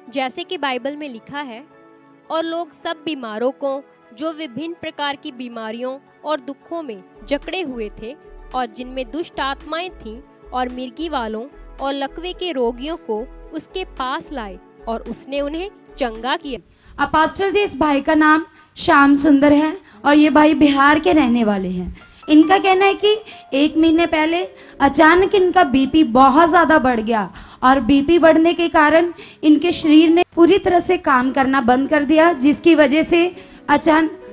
जैसे कि बाइबल में लिखा है, और लोग सब बीमारों को, जो विभिन्न प्रकार की बीमारियों और दुखों में जकड़े हुए थे और जिनमें दुष्ट आत्माएं थीं, और मिर्गी वालों और लकवे के रोगियों को उसके पास लाए और उसने उन्हें चंगा किया। अपास्टल जी, इस भाई का नाम श्याम सुंदर है और ये भाई बिहार के रहने वाले हैं। इनका कहना है कि 1 महीने पहले अचानक इनका बीपी बहुत ज़्यादा बढ़ गया और बीपी बढ़ने के कारण इनके शरीर ने पूरी तरह से काम करना बंद कर दिया, जिसकी वजह से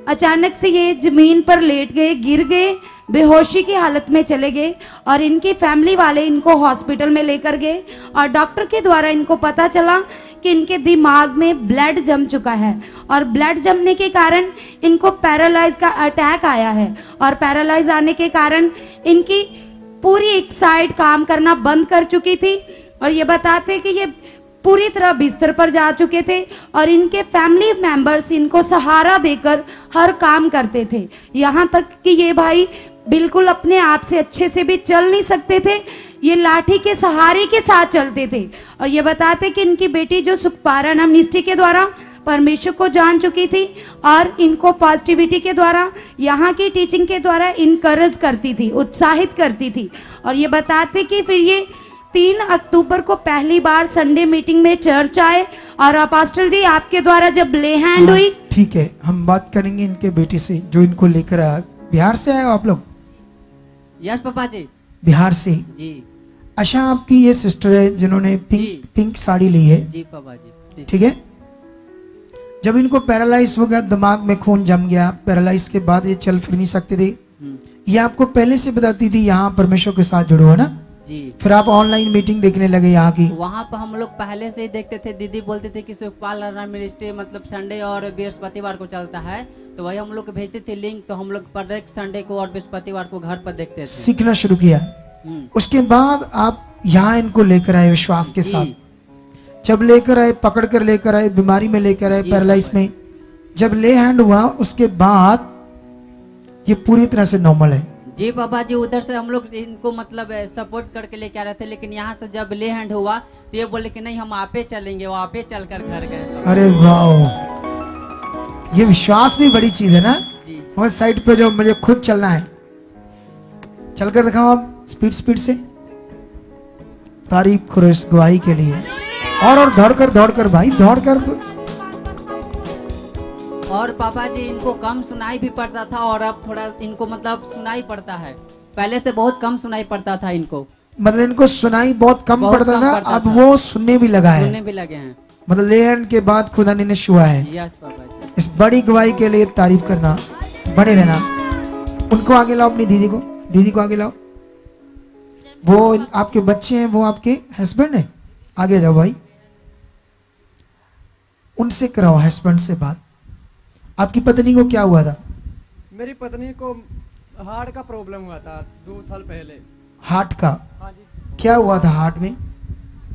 अचानक से ये जमीन पर लेट गए, गिर गए, बेहोशी की हालत में चले गए और इनकी फैमिली वाले इनको हॉस्पिटल में लेकर गए और डॉक्टर के द्वारा इनको पता चला कि इनके दिमाग में ब्लड जम चुका है और ब्लड जमने के कारण इनको पैरालाइज का अटैक आया है और पैरालाइज आने के कारण इनकी पूरी एक साइड काम करना बंद कर चुकी थी और ये बताते कि ये पूरी तरह बिस्तर पर जा चुके थे और इनके फैमिली मेंबर्स इनको सहारा देकर हर काम करते थे। यहाँ तक कि ये भाई बिल्कुल अपने आप से अच्छे से भी चल नहीं सकते थे, ये लाठी के सहारे के साथ चलते थे। और ये बताते कि इनकी बेटी जो सुखपारा नाम निष्ठि के द्वारा परमेश्वर को जान चुकी थी और इनको पॉजिटिविटी के द्वारा, यहाँ की टीचिंग के द्वारा इनकरेज करती थी, उत्साहित करती थी। और ये बताते कि फिर ये 3 अक्टूबर को पहली बार संडे मीटिंग में चर्च आए और अपास्टल जी आपके द्वारा जब ले हैंड हुई। ठीक है, हम बात करेंगे इनके बेटे से जो इनको लेकर आया। बिहार से आए हो आप लोग? यस पापा जी। बिहार से जी। अच्छा, आपकी ये सिस्टर है जिन्होंने पिंक साड़ी ली है? जी पापा जी। ठीक है, जब इनको पैरालाइज हो गया, दिमाग में खून जम गया, पैरालाइज के बाद ये चल फिर नहीं सकते थे, ये आपको पहले से बताती थी यहाँ परमेश्वर के साथ जुड़ो, है ना? जी। फिर आप ऑनलाइन मीटिंग देखने लगे यहाँ की? वहाँ पर हम लोग पहले से ही देखते थे। दीदी बोलते थे कि सुखपाल राणा मिनिस्ट्री मतलब संडे और बृहस्पतिवार को चलता है, तो वही हम लोग को भेजते थे लिंक, तो हम लोग प्रत्येक संडे को और बृहस्पतिवार को घर पर देखते थे, सीखना शुरू किया। उसके बाद आप यहाँ इनको लेकर आए विश्वास के साथ। जब लेकर आए, पकड़ कर लेकर आए, बीमारी में लेकर आए, पैरालाइज में जब ले हैंड हुआ, उसके बाद ये पूरी तरह से नॉर्मल है। जी पापा जी, उधर से हम लोग इनको मतलब सपोर्ट करके लेके आ रहे थे, लेकिन यहाँ से जब ले हैंड हुआ तो ये बोले कि नहीं हम आपे चलेंगे, वो आपे चल कर घर गए। अरे वाह, ये विश्वास भी बड़ी चीज है ना। और साइड पे जो मुझे खुद चलना है, चलकर दिखाओ आप स्पीड से। तारीफ करो इस गवाही के लिए। और दौड़कर भाई, दौड़कर। और पापा जी, इनको कम सुनाई भी पड़ता था और अब थोड़ा इनको मतलब सुनाई पड़ता है। पहले से बहुत कम सुनाई पड़ता था इनको, मतलब इनको सुनाई बहुत कम पड़ता था, अब वो सुनने भी लगा है, सुनने भी लगे हैं। मतलब ले हैंड के बाद खुदा ने छुआ है। यस पापा जी। इस बड़ी गवाही के लिए तारीफ करना, बने रहना। उनको आगे लाओ, अपनी दीदी को आगे लाओ। वो आपके बच्चे हैं, वो आपके हस्बैंड है। आगे जाओ भाई, उनसे कराओ हस्बैंड से बात। आपकी पत्नी को क्या हुआ था? मेरी पत्नी को हार्ट का प्रॉब्लम हुआ था 2 साल पहले। हार्ट का? हाँ जी। क्या हुआ था हार्ट में?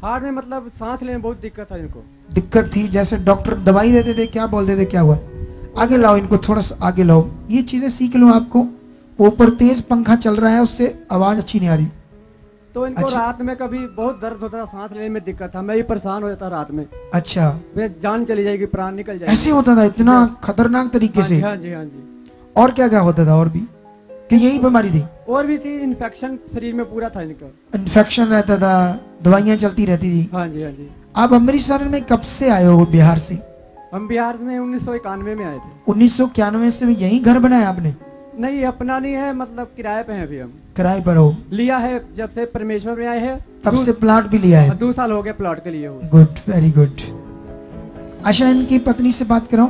हार्ट में मतलब सांस लेने में बहुत दिक्कत था इनको। दिक्कत थी, जैसे डॉक्टर दवाई देते थे, क्या बोलते थे, क्या हुआ? आगे लाओ इनको, थोड़ा सा आगे लाओ। ये चीजें सीख लो। आपको ऊपर तेज पंखा चल रहा है, उससे आवाज अच्छी नहीं आ रही। तो इनको रात में कभी बहुत दर्द होता था, सांस लेने में दिक्कत था, मैं भी परेशान हो जाता रात में। अच्छा, वे जान चली जाएगी, प्राण निकल जाएगी, ऐसे होता था? इतना खतरनाक तरीके से? हाँ जी, हाँ जी। और क्या क्या होता था? और भी कि यही बीमारी थी? और भी थी, इन्फेक्शन शरीर में पूरा था इनका। इन्फेक्शन रहता था, दवाइयाँ चलती रहती थी। हाँ जी, हाँ जी। आप अमृतसर में कब से आए हो बिहार से? हम बिहार में 1991 में आए थे। 1991 से यही घर बनाया आपने? नहीं, अपना नहीं है, मतलब किराए पे हैं अभी हम। किराए पर हो? लिया है जब से परमेश्वर में आए हैं, तब से प्लॉट भी लिया है? 2 साल हो गए प्लॉट के लिए। Good, very good. अच्छा, इनकी पत्नी से बात करो।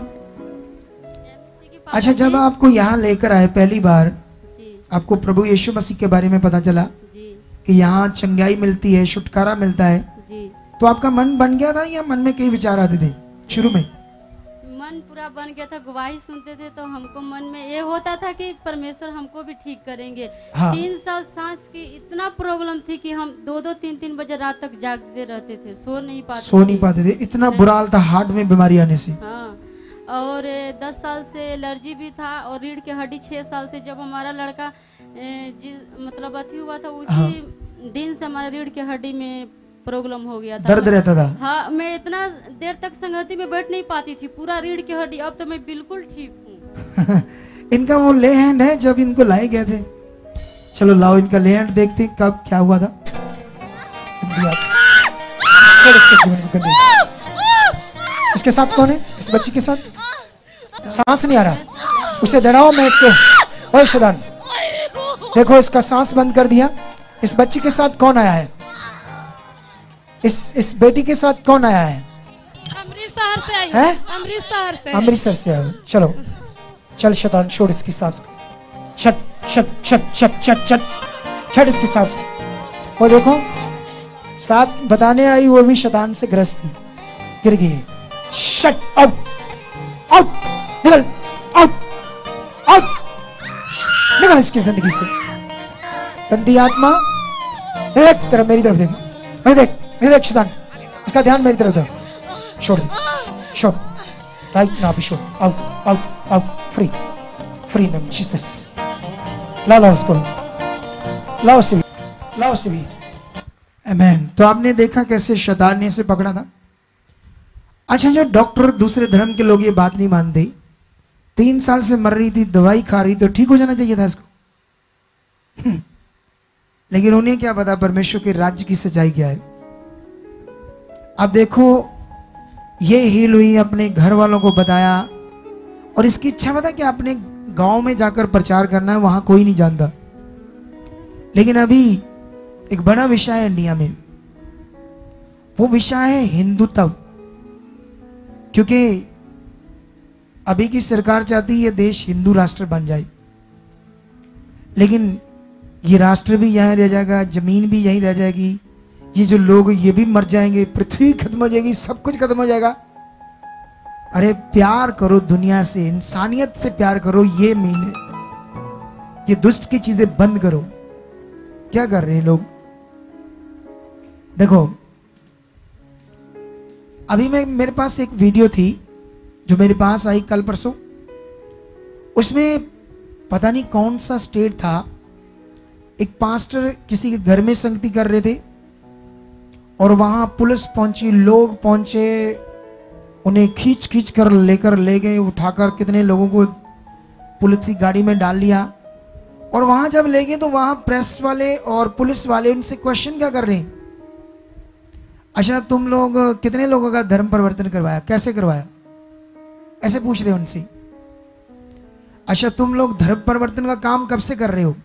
अच्छा, जब आपको यहाँ लेकर आए पहली बार, आपको प्रभु यीशु मसीह के बारे में पता चला कि यहाँ चंगाई मिलती है, छुटकारा मिलता है, तो आपका मन बन गया था या मन में कई विचार आते थे शुरू में? मन पूरा बन गया था। गवाही सुनते थे तो हमको मन में ये होता था कि परमेश्वर हमको भी ठीक करेंगे। हाँ। 3 साल सांस की इतना प्रॉब्लम थी कि हम 2-2, 3-3 बजे रात तक जागते रहते थे, सो नहीं पाते थे। इतना बुरा हाल था हार्ट में बीमारी आने से। हाँ, और 10 साल से एलर्जी भी था और रीढ़ की हड्डी 6 साल से। जब हमारा लड़का मतलब अथी हुआ था, उसी दिन से हमारे रीढ़ की हड्डी में प्रॉब्लम हो गया था। दर्द रहता था। हाँ, मैं इतना देर तक संगति में बैठ नहीं पाती थी, पूरा रीढ़ की हड्डी। अब तो मैं बिल्कुल ठीक हूँ। इनका वो ले हैंड है जब इनको लाए गए थे। चलो लाओ इनका ले हैंड, देखते हैं कब क्या हुआ था। इसके साथ कौन है? इस बच्ची के साथ सांस नहीं आ रहा, उसे दड़ाओ। मैं इसको, ओए शैतान, देखो इसका सांस बंद कर दिया। इस बच्ची के साथ कौन आया है? इस बेटी के साथ कौन आया है? अमृतसर से आई है? अमृतसर से। अमृतसर से आया। चलो चल शैतान, छोड़ इसकी सांस को। छट छट छट छट छट छट छट इसकी सांस को। वो देखो साथ बताने आई, वो भी शैतान से ग्रस्त थी, गिर गई। शट आउट, आउट, निकल, आउट, आउट, निकल इसकी जिंदगी से गंदी आत्मा। एक तरफ मेरी तरफ देख, मैं देख, मैं देख शैतान, इसका ध्यान मेरी तरफ दे। छोड़ दे, छोड़, राइट नाउ बी छोड़। Out, out, out, free, free name Jesus. लाओ उसको, लाओ उसे भी, लाओ उसे भी। आमीन। तो आपने देखा कैसे शैतान ने इसे पकड़ा था। अच्छा, जो डॉक्टर दूसरे धर्म के लोग ये बात नहीं मानते, 3 साल से मर रही थी, दवाई खा रही, तो ठीक हो जाना चाहिए था इसको। लेकिन उन्हें क्या पता परमेश्वर के राज्य की सच्चाई क्या है। अब देखो ये हील हुई, अपने घर वालों को बताया, और इसकी इच्छा पता कि अपने गांव में जाकर प्रचार करना है, वहां कोई नहीं जानता। लेकिन अभी एक बड़ा विषय है इंडिया में, वो विषय है हिंदुत्व। क्योंकि अभी की सरकार चाहती है ये देश हिंदू राष्ट्र बन जाए, लेकिन ये राष्ट्र भी यहीं रह जाएगा, जमीन भी यहीं रह जाएगी, ये जो लोग ये भी मर जाएंगे, पृथ्वी खत्म हो जाएगी, सब कुछ खत्म हो जाएगा। अरे प्यार करो दुनिया से, इंसानियत से प्यार करो, ये मीन है। ये दुष्ट की चीजें बंद करो। क्या कर रहे हैं लोग? देखो अभी मेरे पास एक वीडियो थी जो मेरे पास आई कल परसों। उसमें पता नहीं कौन सा स्टेट था, एक पास्टर किसी के घर में संगति कर रहे थे, और वहां पुलिस पहुंची, लोग पहुंचे, उन्हें खींच खींच कर लेकर ले गए, उठाकर कितने लोगों को पुलिस की गाड़ी में डाल लिया। और वहां जब ले गए तो वहां प्रेस वाले और पुलिस वाले उनसे क्वेश्चन क्या कर रहे हैं, अच्छा तुम लोग कितने लोगों का धर्म परिवर्तन करवाया, कैसे करवाया, ऐसे पूछ रहे हैं उनसे। अच्छा तुम लोग धर्म परिवर्तन का काम कब से कर रहे हो?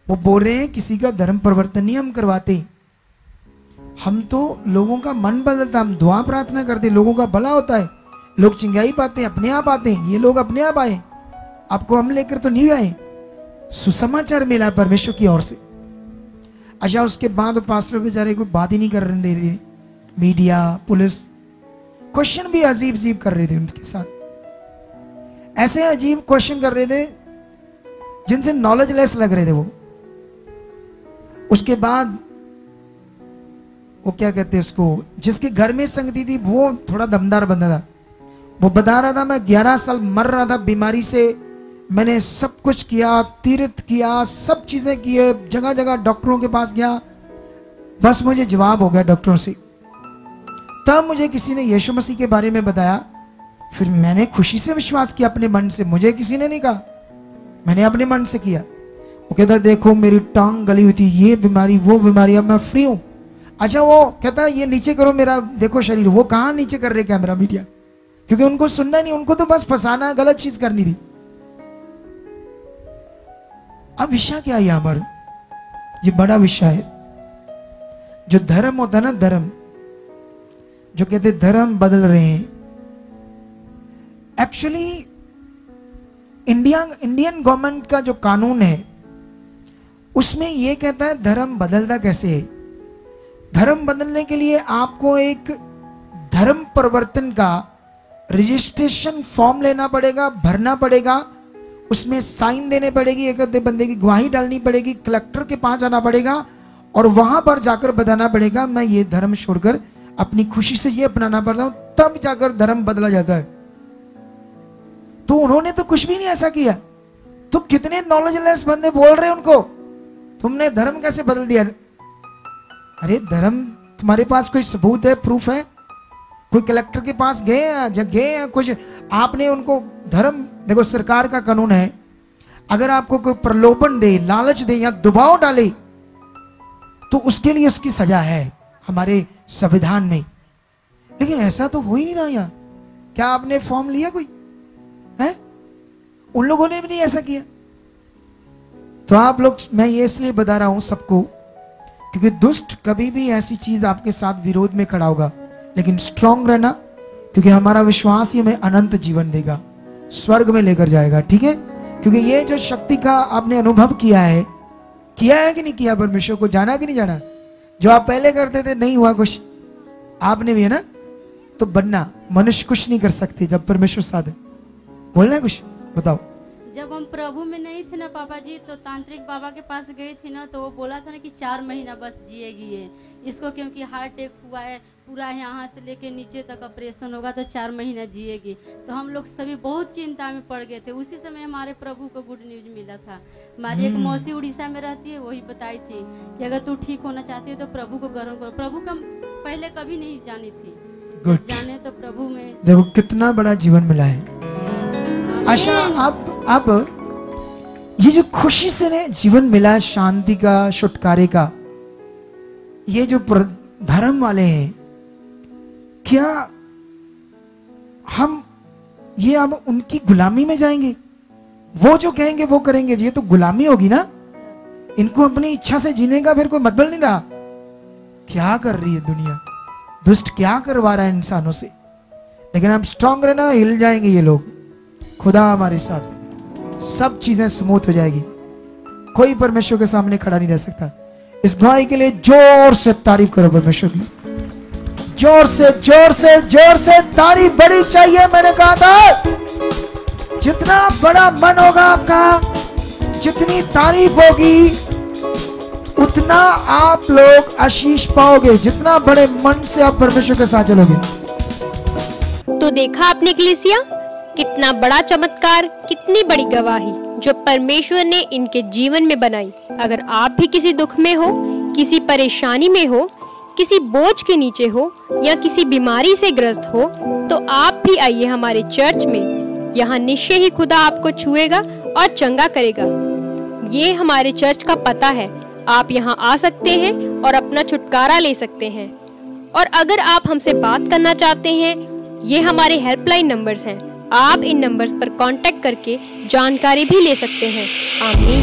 वो बोल रहे हैं किसी का धर्म परिवर्तन नहीं हम करवाते, हम तो लोगों का मन बदलता, हम दुआ प्रार्थना करते, लोगों का भला होता है, लोग चिंगाई पाते हैं, अपने आप आते हैं, ये लोग अपने आप आए, आपको हम लेकर तो नहीं आए, सुसमाचार मिला परमेश्वर की ओर से। अच्छा उसके बाद पास्टर बेचारे कोई बात ही नहीं कर रहे थे, मीडिया पुलिस क्वेश्चन भी अजीब अजीब कर रहे थे उनके साथ, ऐसे अजीब क्वेश्चन कर रहे थे जिनसे नॉलेज लेस लग रहे थे वो। उसके बाद वो क्या कहते हैं उसको, जिसके घर में संगति थी वो थोड़ा दमदार बंदा था, वो बता रहा था मैं 11 साल मर रहा था बीमारी से, मैंने सब कुछ किया, तीर्थ किया, सब चीजें किए, जगह जगह डॉक्टरों के पास गया, बस मुझे जवाब हो गया डॉक्टरों से। तब मुझे किसी ने यीशु मसीह के बारे में बताया, फिर मैंने खुशी से विश्वास किया अपने मन से, मुझे किसी ने नहीं कहा, मैंने अपने मन से किया। वो कहता देखो मेरी टांग गली हुई थी, ये बीमारी वो बीमारी, अब मैं फ्री हूं। अच्छा वो कहता ये नीचे करो मेरा देखो शरीर, वो कहां नीचे कर रहे कैमरा मीडिया, क्योंकि उनको सुनना नहीं, उनको तो बस फंसाना है, गलत चीज करनी थी। अब विषय क्या है यहां पर, ये बड़ा विषय है। जो धर्म होता है ना, धर्म जो कहते धर्म बदल रहे हैं, एक्चुअली इंडियन गवर्नमेंट का जो कानून है उसमें यह कहता है धर्म बदलता कैसे है। धर्म बदलने के लिए आपको एक धर्म परिवर्तन का रजिस्ट्रेशन फॉर्म लेना पड़ेगा, भरना पड़ेगा, उसमें साइन देने पड़ेगी, एक आधे बंदे की गवाही डालनी पड़ेगी, कलेक्टर के पास जाना पड़ेगा और वहां पर जाकर बताना पड़ेगा मैं ये धर्म छोड़कर अपनी खुशी से ये अपनाना पड़ता हूं, तब जाकर धर्म बदला जाता है। तो उन्होंने तो कुछ भी नहीं ऐसा किया, तो कितने नॉलेजलेस बंदे बोल रहे हैं उनको तुमने धर्म कैसे बदल दिया। अरे धर्म तुम्हारे पास कोई सबूत है, प्रूफ है? कोई कलेक्टर के पास गए हैं, जब गए हैं कुछ आपने उनको धर्म, देखो सरकार का कानून है, अगर आपको कोई प्रलोभन दे, लालच दे या दबाव डाले तो उसके लिए उसकी सजा है हमारे संविधान में। लेकिन ऐसा तो हो ही नहीं रहा यहाँ। क्या आपने फॉर्म लिया कोई है? उन लोगों ने भी नहीं ऐसा किया। तो आप लोग, मैं ये इसलिए बता रहा हूं सबको, क्योंकि दुष्ट कभी भी ऐसी चीज आपके साथ विरोध में खड़ा होगा, लेकिन स्ट्रांग रहना, क्योंकि हमारा विश्वास ही हमें अनंत जीवन देगा, स्वर्ग में लेकर जाएगा। ठीक है? क्योंकि ये जो शक्ति का आपने अनुभव किया है कि नहीं किया, परमेश्वर को जाना कि नहीं जाना? जो आप पहले करते थे नहीं हुआ कुछ, आपने भी है ना, तो बनना। मनुष्य कुछ नहीं कर सकते जब परमेश्वर साथ है। बोलना है कुछ, बताओ। जब हम प्रभु में नहीं थे ना पापा जी, तो तांत्रिक बाबा के पास गई थी ना, तो वो बोला था ना कि 4 महीना बस जिएगी ये, इसको क्योंकि हार्ट अटैक हुआ है, पूरा यहाँ से लेके नीचे तक ऑपरेशन होगा तो 4 महीना जिएगी। तो हम लोग सभी बहुत चिंता में पड़ गए थे। उसी समय हमारे प्रभु को गुड न्यूज मिला था। हमारी एक मौसी उड़ीसा में रहती है, वही बताई थी कि अगर तू ठीक होना चाहती है तो प्रभु को ग्रहण करो। प्रभु का पहले कभी नहीं जानी थी, जाने तो प्रभु में। देखो कितना बड़ा जीवन मिला है। आशा, अब ये जो खुशी से ने जीवन मिला है, शांति का, छुटकारे का, ये जो धर्म वाले हैं, क्या हम ये अब उनकी गुलामी में जाएंगे? वो जो कहेंगे वो करेंगे, ये तो गुलामी होगी ना। इनको अपनी इच्छा से जीने का फिर कोई मतलब नहीं रहा। क्या कर रही है दुनिया, दुष्ट क्या करवा रहा है इंसानों से। लेकिन हम स्ट्रांग रहना, हिल जाएंगे ये लोग। खुदा हमारे साथ, सब चीजें स्मूथ हो जाएगी। कोई परमेश्वर के सामने खड़ा नहीं रह सकता। इस गवाही के लिए जोर से तारीफ करो परमेश्वर की। जोर से जोर से जोर से तारीफ बड़ी चाहिए। मैंने कहा था जितना बड़ा मन होगा आपका, जितनी तारीफ होगी, उतना आप लोग आशीष पाओगे। जितना बड़े मन से आप परमेश्वर के साथ चलोगे। तो देखा आपने कलीसिया, कितना बड़ा चमत्कार, कितनी बड़ी गवाही जो परमेश्वर ने इनके जीवन में बनाई। अगर आप भी किसी दुख में हो, किसी परेशानी में हो, किसी बोझ के नीचे हो या किसी बीमारी से ग्रस्त हो, तो आप भी आइए हमारे चर्च में। यहाँ निश्चय ही खुदा आपको छुएगा और चंगा करेगा। ये हमारे चर्च का पता है। आप यहाँ आ सकते हैं और अपना छुटकारा ले सकते हैं। और अगर आप हमसे बात करना चाहते हैं, ये हमारे हेल्पलाइन नंबर्स हैं। आप इन नंबर्स पर कांटेक्ट करके जानकारी भी ले सकते हैं। आमीन।